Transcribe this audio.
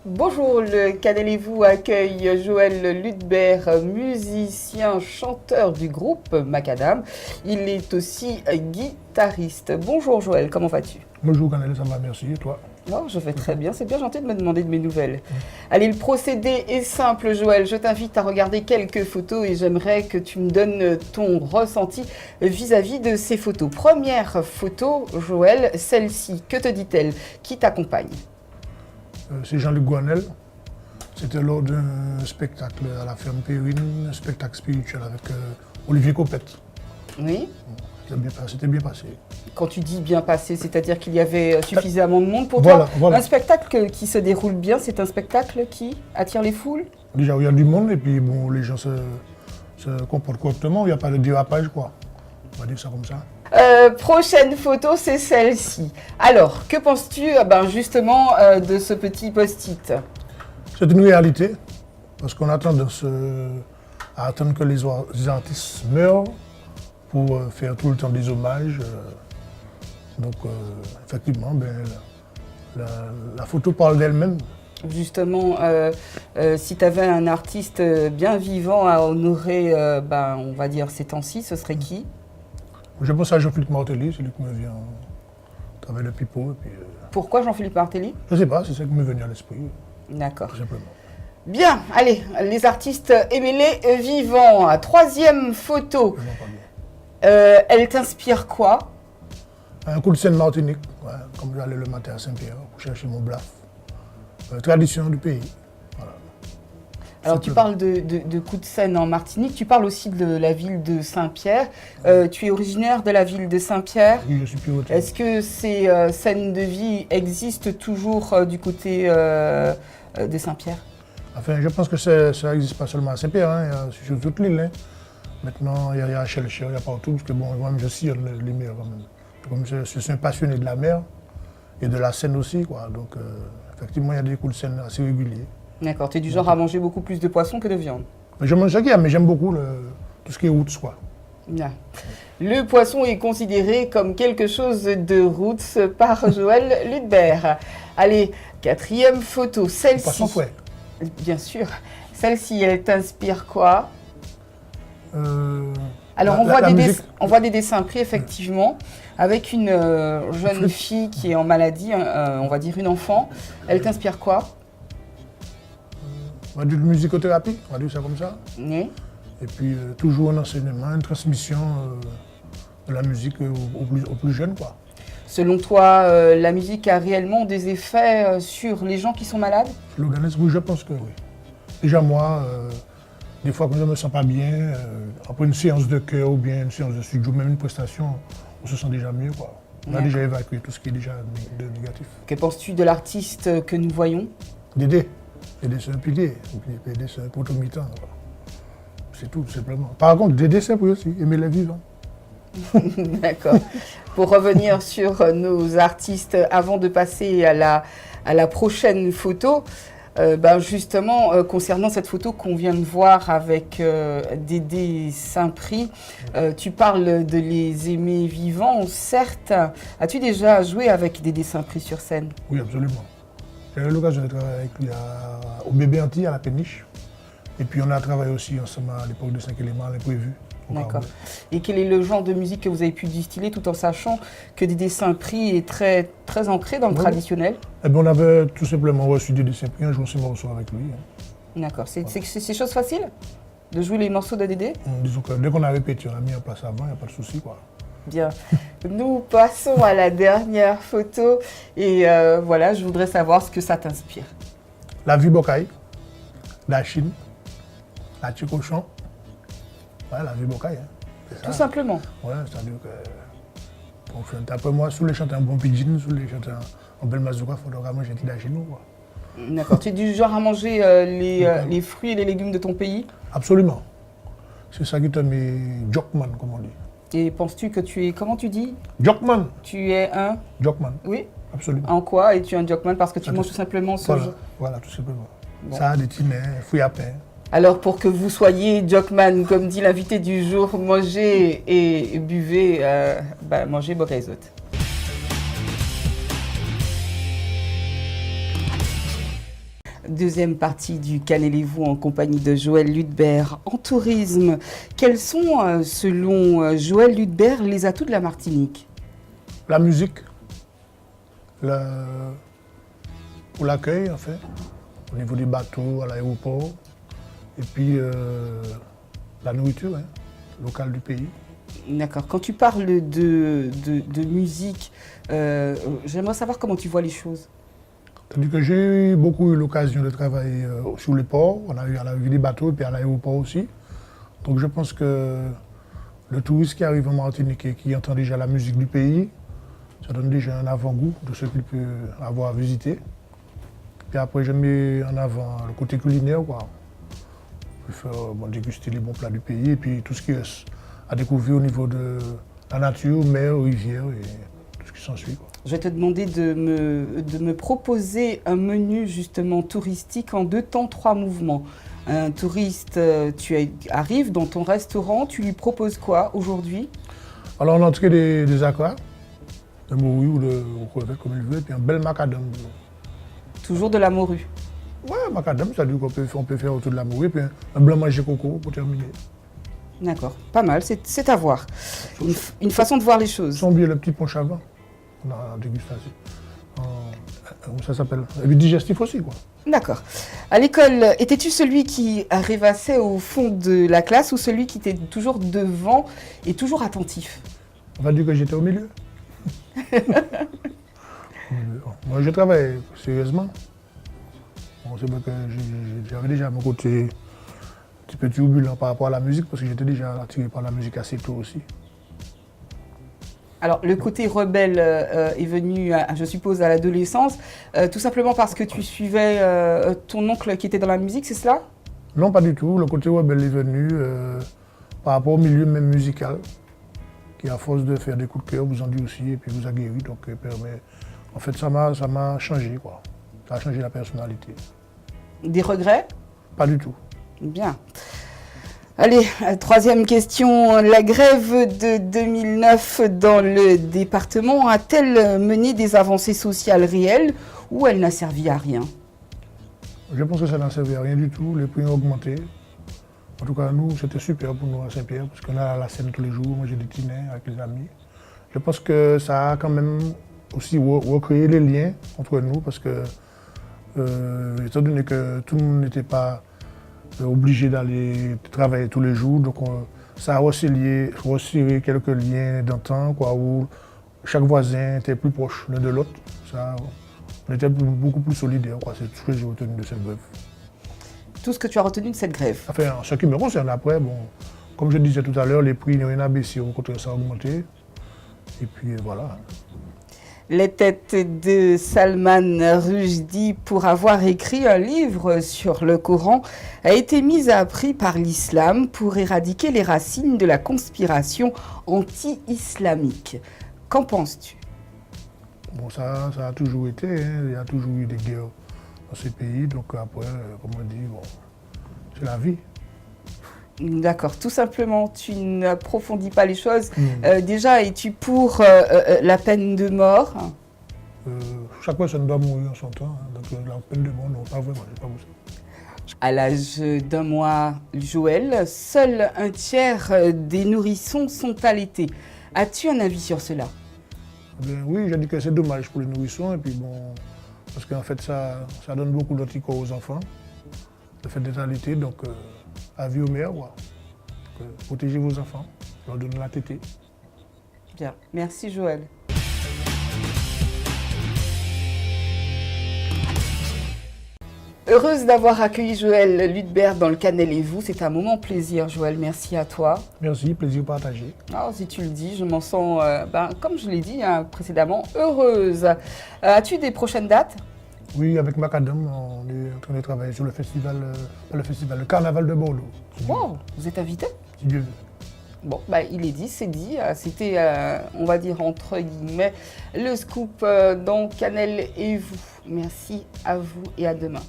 Bonjour, le Canal et vous accueille Joël Ludbert, musicien, chanteur du groupe Macadam. Il est aussi guitariste. Bonjour Joël, comment vas-tu? Bonjour Canal, ça va, merci. Et toi? Oh, je vais très bien, c'est bien gentil de me demander de mes nouvelles. Allez, le procédé est simple Joël, je t'invite à regarder quelques photos et j'aimerais que tu me donnes ton ressenti vis-à-vis de ces photos. Première photo, Joël, celle-ci, que te dit-elle? Qui t'accompagne? C'est Jean-Luc Gouanel. C'était lors d'un spectacle à la ferme Périne, un spectacle spirituel avec Olivier Copette. Oui. C'était bien passé. Quand tu dis bien passé, c'est-à-dire qu'il y avait suffisamment de monde pour Voilà, toi. voilà. Un spectacle qui se déroule bien, c'est un spectacle qui attire les foules? Déjà, il y a du monde et puis bon, les gens se comportent correctement, il n'y a pas de dérapage, quoi. On va dire ça comme ça. Prochaine photo, c'est celle-ci. Alors, que penses-tu justement de ce petit post-it? C'est une réalité, parce qu'on a tendance à attendre que les artistes meurent pour faire tout le temps des hommages. Donc, effectivement, la photo parle d'elle-même. Justement, si tu avais un artiste bien vivant à honorer, on va dire ces temps-ci, ce serait qui? Je pense à Jean-Philippe Martelly, c'est lui qui me vient à travers le pipeau. Et puis, Pourquoi Jean-Philippe Martelly? je ne sais pas, c'est ça qui m'est venu à l'esprit. D'accord. Tout simplement. Bien, allez, les artistes, aimez-les vivants. Troisième photo. Elle t'inspire quoi? Un coup de scène Martinique, ouais, comme j'allais le matin à Saint-Pierre pour chercher mon blaf. Tradition du pays. Voilà. Alors tu parles de coups de scène en Martinique, tu parles aussi de la ville de Saint-Pierre. Tu es originaire de la ville de Saint-Pierre. Oui, je suis piloté. Est-ce que ces scènes de vie existent toujours du côté de Saint-Pierre? Enfin, je pense que ça n'existe pas seulement à Saint-Pierre, hein, sur toute l'île. Hein. Maintenant, il y a à Chelcher, il y a partout, parce que bon, moi-même je sillonne les mers quand même. Comme je suis un passionné de la mer et de la Seine aussi, quoi. Donc, effectivement, il y a des coups de scène assez réguliers. D'accord, tu es du genre à manger beaucoup plus de poisson que de viande? Je mange chaque mais j'aime beaucoup tout ce qui est roots, quoi. Bien. Le poisson est considéré comme quelque chose de roots par Joël Ludbert. Allez, quatrième photo, celle-ci. Poisson fouet. Bien sûr. Celle-ci, elle t'inspire quoi? Alors, on voit des dessins pris effectivement avec une jeune fille qui est en maladie, on va dire une enfant. Elle t'inspire quoi? On va dire musicothérapie, on va dire ça comme ça. Oui. Et puis toujours un enseignement, une transmission de la musique aux plus jeunes, quoi. Selon toi, la musique a réellement des effets sur les gens qui sont malades? L'organisme, oui, je pense que oui. Déjà moi, des fois quand je ne me sens pas bien, après une séance de chœur ou bien une séance de studio, même une prestation, on se sent déjà mieux, quoi. On a déjà évacué tout ce qui est déjà de négatif. Que penses-tu de l'artiste que nous voyons? Dédé. Dédé, c'est un pilier. Dédé, c'est un potomitan. C'est tout, simplement. Par contre, Dédé, c'est pour aussi, aimer les vivants. D'accord. Pour revenir sur nos artistes, avant de passer à la prochaine photo, justement, concernant cette photo qu'on vient de voir avec Dédé Saint-Prix, tu parles de les aimer vivants, certes. As-tu déjà joué avec Dédé Saint-Prix sur scène? Oui, absolument. J'ai eu l'occasion de travailler avec lui au Bébé Antilles, à la Péniche. Et puis on a travaillé aussi ensemble à l'époque de 5 éléments, l'imprévu. D'accord. Et quel est le genre de musique que vous avez pu distiller tout en sachant que Dédé Saint-Prix est très, très ancré dans le traditionnel? Eh bien, on avait tout simplement reçu Dédé Saint-Prix, un jour c'est morceau avec lui. Hein. D'accord. C'est chose facile de jouer les morceaux de Dédé? Disons que dès qu'on a répété, on a mis en place avant, il n'y a pas de souci, quoi. Bien. Nous passons à la dernière photo et voilà, je voudrais savoir ce que ça t'inspire. La vie Bocaille, la Chine, la Tchicochon. Ouais, la vie Bocaille. Hein. Tout simplement. Ouais, c'est-à-dire que on chante. Après moi, sous les chanteurs en bon pidgin, sous les chanteurs en belle mazouka, il faudra manger un chez nous, quoi. D'accord. Tu es du genre à manger les fruits et les légumes de ton pays? Absolument. C'est ça qui te met Jockman, comme on dit. Et penses-tu que tu es, comment tu dis? Jockman. Tu es un... Jockman. Oui. Absolument. En quoi es-tu un Jockman? Parce que tu manges tout simplement ce Voilà, jeu. voilà, tout simplement. Bon. Ça, des tinets, fouilles à pain. Alors pour que vous soyez Jockman, comme dit l'invité du jour, mangez et buvez, mangez Bocaisotte. Deuxième partie du Cannelez-vous en compagnie de Joël Ludbert. En tourisme, quels sont, selon Joël Ludbert, les atouts de la Martinique? La musique, pour l'accueil, en fait, au niveau des bateaux, à l'aéroport, et puis la nourriture locale du pays. D'accord. Quand tu parles de musique, j'aimerais savoir comment tu vois les choses. C'est-à-dire que j'ai beaucoup eu l'occasion de travailler sur les ports, on a eu à la vue des bateaux et puis à l'aéroport aussi. Donc je pense que le touriste qui arrive en Martinique et qui entend déjà la musique du pays, ça donne déjà un avant-goût de ce qu'il peut avoir à visiter. Puis après, je mets en avant le côté culinaire, quoi. Je peux faire déguster les bons plats du pays et puis tout ce qui est à découvrir au niveau de la nature, mer, rivière et tout ce qui s'ensuit. Je vais te demander de me proposer un menu justement touristique en 2 temps, 3 mouvements. Un touriste, arrive dans ton restaurant, tu lui proposes quoi aujourd'hui? Alors, on a entrée des aquas, de morue ou de crevettes comme il veut, et puis un bel macadam. Toujours de la morue? Ouais, macadam, ça veut dire qu'on peut faire autour de la morue, et puis un blanc manger coco pour terminer. D'accord, pas mal, c'est à voir. Une façon de voir les choses. Sans oublier le petit punch avant, on a dégustation. Ça s'appelle. Et puis digestif aussi, quoi. D'accord. À l'école, étais-tu celui qui rêvassait au fond de la classe ou celui qui était toujours devant et toujours attentif? On va dire que j'étais au milieu. Moi, je travaille sérieusement. Bon, c'est vrai que j'avais déjà mon côté un petit peu turbulent par rapport à la musique parce que j'étais déjà attiré par la musique assez tôt aussi. Alors, le côté rebelle est venu, je suppose, à l'adolescence, tout simplement parce que tu suivais ton oncle qui était dans la musique, c'est cela? Non, pas du tout. Le côté rebelle est venu par rapport au milieu même musical, qui à force de faire des coups de cœur, vous en dit aussi, et puis vous a guéri. Donc, en fait, ça m'a changé, quoi. Ça a changé la personnalité. Des regrets? Pas du tout. Bien. Allez, troisième question. La grève de 2009 dans le département a-t-elle mené des avancées sociales réelles ou elle n'a servi à rien? Je pense que ça n'a servi à rien du tout. Les prix ont augmenté. En tout cas, nous, c'était super pour nous à Saint-Pierre parce qu'on a la scène tous les jours. Moi, j'ai des dîners avec les amis. Je pense que ça a quand même aussi recréé les liens entre nous parce que, étant donné que tout le monde n'était pas obligé d'aller travailler tous les jours. Donc ça a resserré quelques liens d'antan, quoi, où chaque voisin était plus proche l'un de l'autre. On était beaucoup plus solidaires, quoi. C'est tout ce que j'ai retenu de cette grève. Tout ce que tu as retenu de cette grève? Enfin, ce qui me concerne après, bon, comme je disais tout à l'heure, les prix n'ont rien abaissé, au contraire, ça a augmenté. Et puis voilà. Les têtes de Salman Rushdie, pour avoir écrit un livre sur le Coran, a été mise à prix par l'islam pour éradiquer les racines de la conspiration anti-islamique. Qu'en penses-tu? Bon, ça a toujours été, il y a toujours eu des guerres dans ces pays, donc après, comme on dit, bon, c'est la vie. D'accord, tout simplement, tu n'approfondis pas les choses. Déjà, es-tu pour la peine de mort? Chaque personne doit mourir en son temps, donc la peine de mort, non, pas vraiment, c'est pas pour ça. À l'âge d'1 mois, Joël, seul un tiers des nourrissons sont allaités. As-tu un avis sur cela? Oui, je dis que c'est dommage pour les nourrissons, et puis bon, parce qu'en fait, ça donne beaucoup d'anticorps aux enfants, le fait d'être allaité, donc avis aux mères, voilà. Protégez vos enfants, leur donnez la tétée. Bien, merci Joël. Heureuse d'avoir accueilli Joël Ludbert dans le Cannelez-vous. C'est un moment plaisir, Joël. Merci à toi. Merci, plaisir partagé. Oh, si tu le dis, je m'en sens, comme je l'ai dit précédemment, heureuse. As-tu des prochaines dates? Oui, avec Macadam, on est en train de travailler sur le festival, pas le festival, le carnaval de Bordeaux. Wow, vous êtes invité? Si Dieu veut. Bon, bah, il est dit, c'est dit. C'était, on va dire, entre guillemets, le scoop dans Cannelle et vous. Merci à vous et à demain.